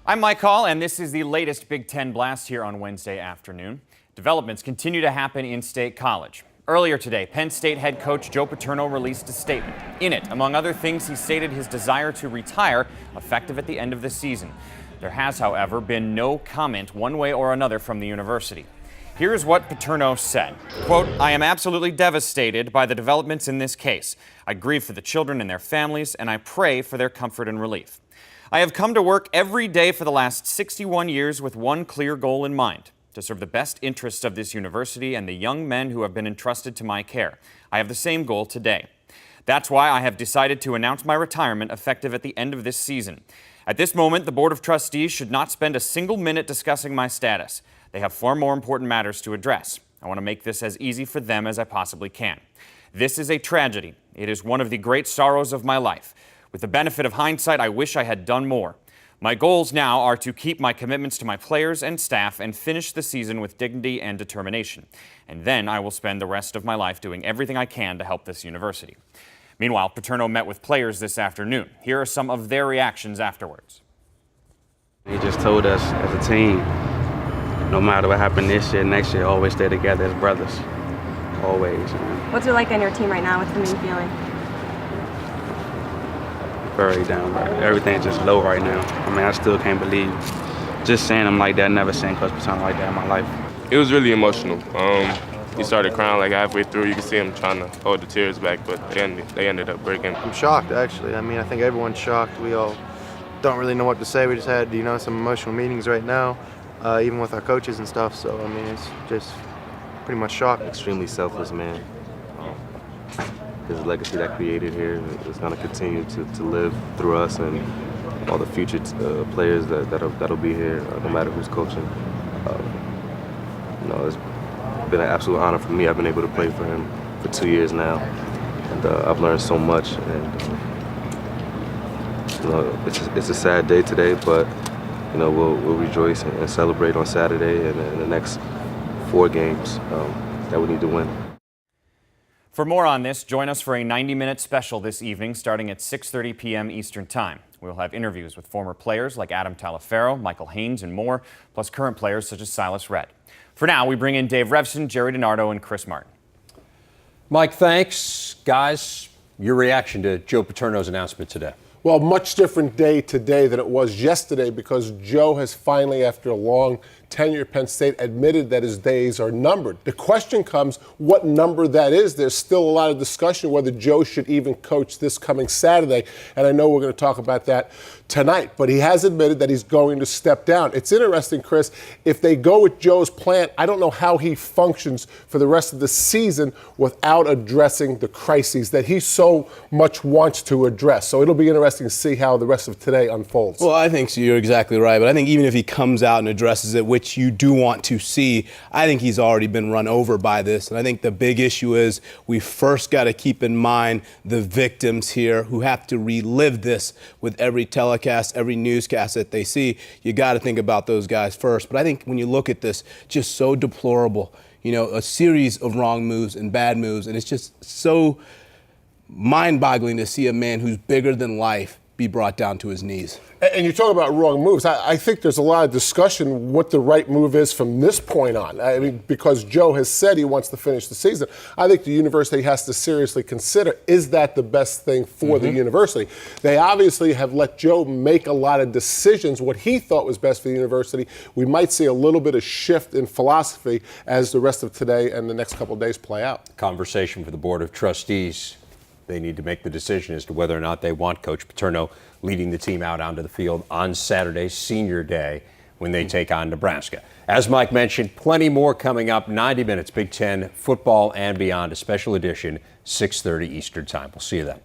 I'm Mike Hall, and this is the latest Big Ten Blast here on Wednesday afternoon. Developments continue to happen in State College. Earlier today, Penn State head coach Joe Paterno released a statement. In it, among other things, he stated his desire to retire, effective at the end of the season. There has, however, been no comment one way or another from the university. Here's what Paterno said. Quote, "I am absolutely devastated by the developments in this case. I grieve for the children and their families, and I pray for their comfort and relief. I have come to work every day for the last 61 years with one clear goal in mind, to serve the best interests of this university and the young men who have been entrusted to my care. I have the same goal today. That's why I have decided to announce my retirement effective at the end of this season. At this moment, the Board of Trustees should not spend a single minute discussing my status. They have far more important matters to address. I want to make this as easy for them as I possibly can. This is a tragedy. It is one of the great sorrows of my life. With the benefit of hindsight, I wish I had done more. My goals now are to keep my commitments to my players and staff and finish the season with dignity and determination. And then I will spend the rest of my life doing everything I can to help this university." Meanwhile, Paterno met with players this afternoon. Here are some of their reactions afterwards. He just told us as a team, no matter what happened this year, next year, always stay together as brothers. Always. What's it like on your team right now? What's the main feeling? Very down. Everything's just low right now. I mean, I still can't believe just saying him like that. Never seen Coach Paterno like that in my life. It was really emotional. He started crying like halfway through. You could see him trying to hold the tears back, but they ended up breaking. I'm shocked, actually. I mean, I think everyone's shocked. We all don't really know what to say. We just had, some emotional meetings right now, even with our coaches and stuff. So, I mean, it's just pretty much shock. Extremely selfless man. His legacy that created here is going to continue to live through us and all the future players that'll be here, no matter who's coaching. It's been an absolute honor for me. I've been able to play for him for 2 years now, and I've learned so much. And it's a sad day today, but we'll rejoice and celebrate on Saturday and in the next 4 games that we need to win. For more on this, join us for a 90-minute special this evening starting at 6:30 p.m. Eastern Time. We'll have interviews with former players like Adam Talaferro, Michael Haynes, and more, plus current players such as Silas Redd. For now, we bring in Dave Revson, Gerry Dinardo, and Chris Martin. Mike, thanks. Guys, your reaction to Joe Paterno's announcement today? Well, much different day today than it was yesterday because Joe has finally, after a long tenure at Penn State, admitted that his days are numbered. The question comes, what number that is. There's still a lot of discussion whether Joe should even coach this coming Saturday, and I know we're going to talk about that tonight, but he has admitted that he's going to step down. It's interesting, Chris, if they go with Joe's plan, I don't know how he functions for the rest of the season without addressing the crises that he so much wants to address. So it'll be interesting to see how the rest of today unfolds. Well, I think so. You're exactly right, but I think even if he comes out and addresses it, which you do want to see, I think he's already been run over by this. And I think the big issue is we first got to keep in mind the victims here who have to relive this with every telecast, every newscast that they see. You got to think about those guys first. But I think when you look at this, just so deplorable, a series of wrong moves and bad moves. And it's just so mind-boggling to see a man who's bigger than life be brought down to his knees. And you talk about wrong moves. I think there's a lot of discussion what the right move is from this point on. I mean, because Joe has said he wants to finish the season, I think the university has to seriously consider, is that the best thing for the university? They obviously have let Joe make a lot of decisions, what he thought was best for the university. We might see a little bit of shift in philosophy as the rest of today and the next couple of days play out. Conversation for the Board of Trustees. They need to make the decision as to whether or not they want Coach Paterno leading the team out onto the field on Saturday, senior day, when they take on Nebraska. As Mike mentioned, plenty more coming up. 90 minutes, Big Ten, football and beyond, a special edition, 6:30 Eastern Time. We'll see you then.